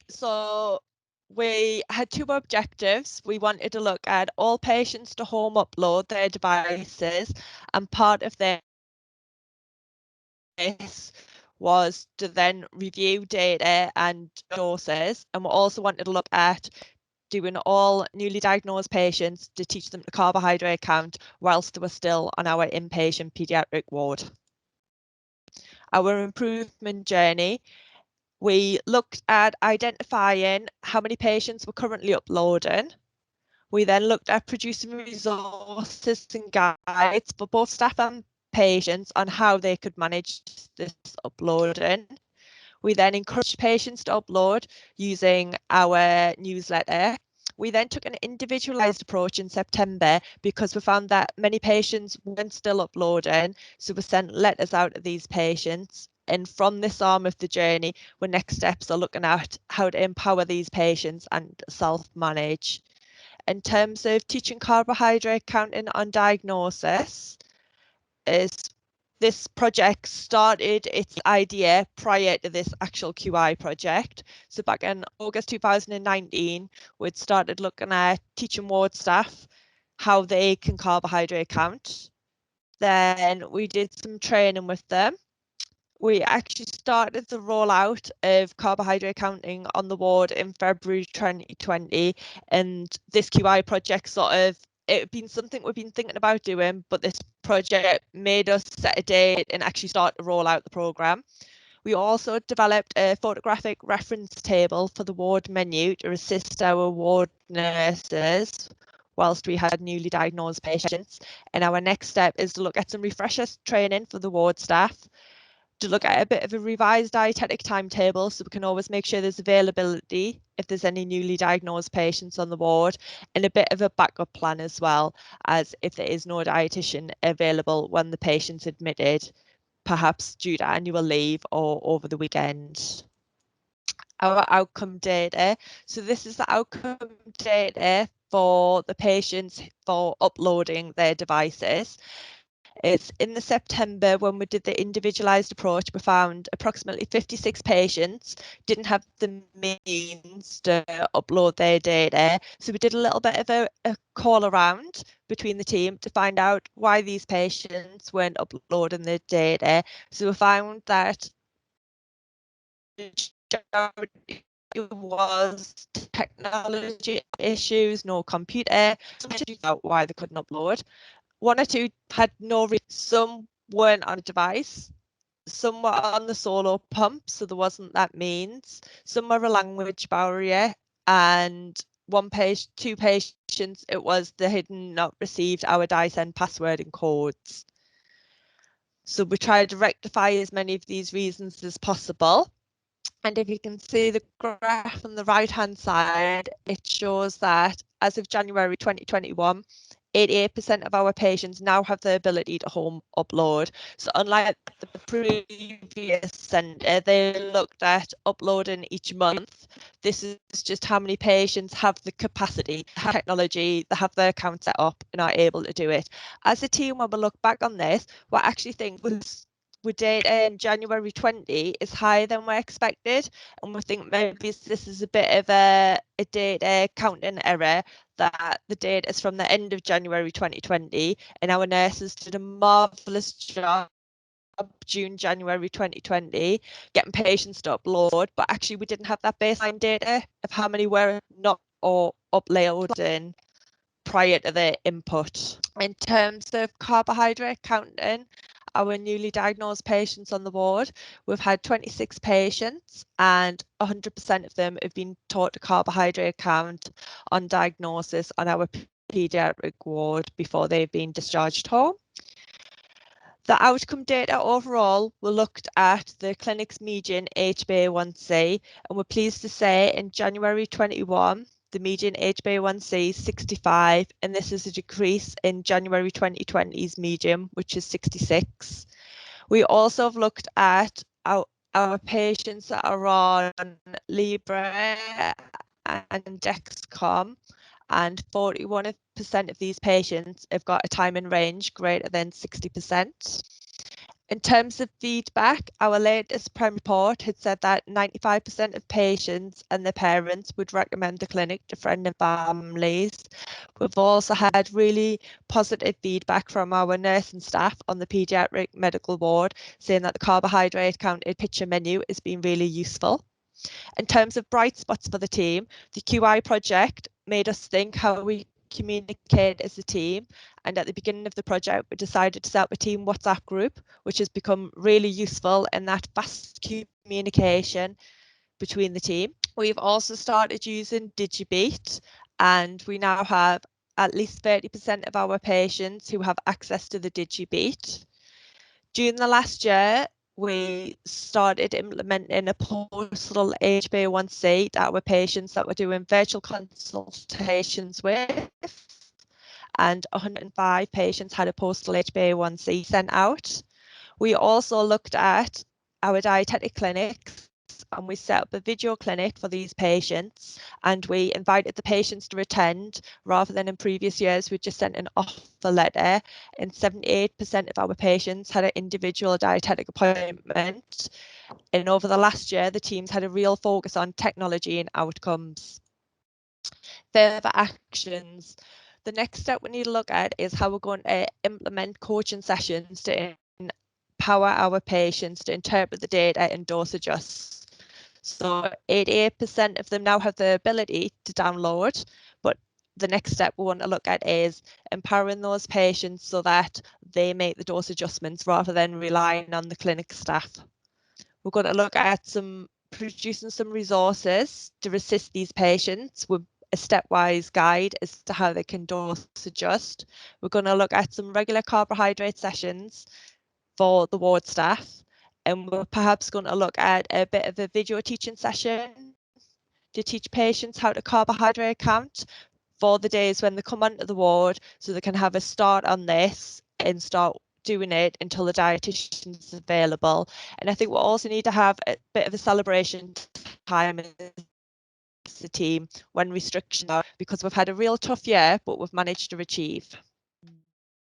So we had two objectives. We wanted to look at all patients to home upload their devices, and part of this was to then review data and doses. And we also wanted to look at doing all newly diagnosed patients to teach them the carbohydrate count whilst they were still on our inpatient paediatric ward. Our improvement journey, we looked at identifying how many patients were currently uploading. We then looked at producing resources and guides for both staff and patients on how they could manage this uploading. We then encouraged patients to upload using our newsletter. We then took an individualised approach in September because we found that many patients weren't still uploading, so we sent letters out to these patients. And from this arm of the journey, our next steps are looking at how to empower these patients and self-manage. In terms of teaching carbohydrate counting on diagnosis, is this project started its idea prior to this actual QI project. So back in August 2019, we'd started looking at teaching ward staff how they can carbohydrate count. Then we did some training with them. We actually started the rollout of carbohydrate counting on the ward in February 2020, and this QI project it had been something we've been thinking about doing, but this project made us set a date and actually start to roll out the programme. We also developed a photographic reference table for the ward menu to assist our ward nurses whilst we had newly diagnosed patients. And our next step is to look at some refresher training for the ward staff, to look at a bit of a revised dietetic timetable so we can always make sure there's availability if there's any newly diagnosed patients on the ward, and a bit of a backup plan as well, as if there is no dietitian available when the patient's admitted, perhaps due to annual leave or over the weekend. Our outcome data. So this is the outcome data for the patients for uploading their devices. It's in the September when we did the individualised approach, we found approximately 56 patients didn't have the means to upload their data. So we did a little bit of a call around between the team to find out why these patients weren't uploading their data. So we found that it was technology issues, no computer, some issues about why they couldn't upload. One or two had no reason. Some weren't on a device. Some were on the solo pump, so there wasn't that means. Some were a language barrier, and two patients, it was they had not received our DISEN password and codes. So we tried to rectify as many of these reasons as possible. And if you can see the graph on the right-hand side, it shows that as of January 2021, 88% of our patients now have the ability to home upload. So unlike the previous centre, they looked at uploading each month. This is just how many patients have the capacity, have technology, they have their account set up and are able to do it. As a team, when we look back on this, we actually think with data in January 20 is higher than we expected, and we think maybe this is a bit of a data counting error, that the data is from the end of January 2020 and our nurses did a marvellous job June, January 2020 getting patients to upload, but actually we didn't have that baseline data of how many were not or uploading prior to the input. In terms of carbohydrate counting, our newly diagnosed patients on the ward, we've had 26 patients and 100% of them have been taught to carbohydrate count on diagnosis on our paediatric ward before they've been discharged home. The outcome data overall, we looked at the clinic's median HbA1c, and we're pleased to say in January 21, the median HbA1c is 65, and this is a decrease in January 2020's median, which is 66. We also have looked at our patients that are on Libre and Dexcom, and 41% of these patients have got a time in range greater than 60%. In terms of feedback, our latest Prem report had said that 95% of patients and their parents would recommend the clinic to friends and families. We've also had really positive feedback from our nurse and staff on the paediatric medical ward, saying that the carbohydrate counted picture menu has been really useful. In terms of bright spots for the team, the QI project made us think how we communicate as a team. And at the beginning of the project, we decided to set up a team WhatsApp group, which has become really useful in that fast communication between the team. We've also started using DigiBeat, and we now have at least 30% of our patients who have access to the DigiBeat. During the last year, we started implementing a postal HbA1c that our patients that we're doing virtual consultations with, and 105 patients had a postal HbA1c sent out. We also looked at our dietetic clinics, and we set up a video clinic for these patients, and we invited the patients to attend rather than in previous years we just sent an offer letter, and 78% of our patients had an individual dietetic appointment. And over the last year the teams had a real focus on technology and outcomes. Further actions. The next step we need to look at is how we're going to implement coaching sessions to empower our patients to interpret the data and dose adjust. So 88% of them now have the ability to download, but the next step we want to look at is empowering those patients so that they make the dose adjustments rather than relying on the clinic staff. We're going to look at producing some resources to assist these patients with a stepwise guide as to how they can dose adjust. We're going to look at some regular carbohydrate sessions for the ward staff, and we're perhaps going to look at a bit of a video teaching session to teach patients how to carbohydrate count for the days when they come onto the ward, so they can have a start on this and start doing it until the dietitian is available. And I think we also need to have a bit of a celebration time as a team when restrictions are, because we've had a real tough year, but we've managed to achieve.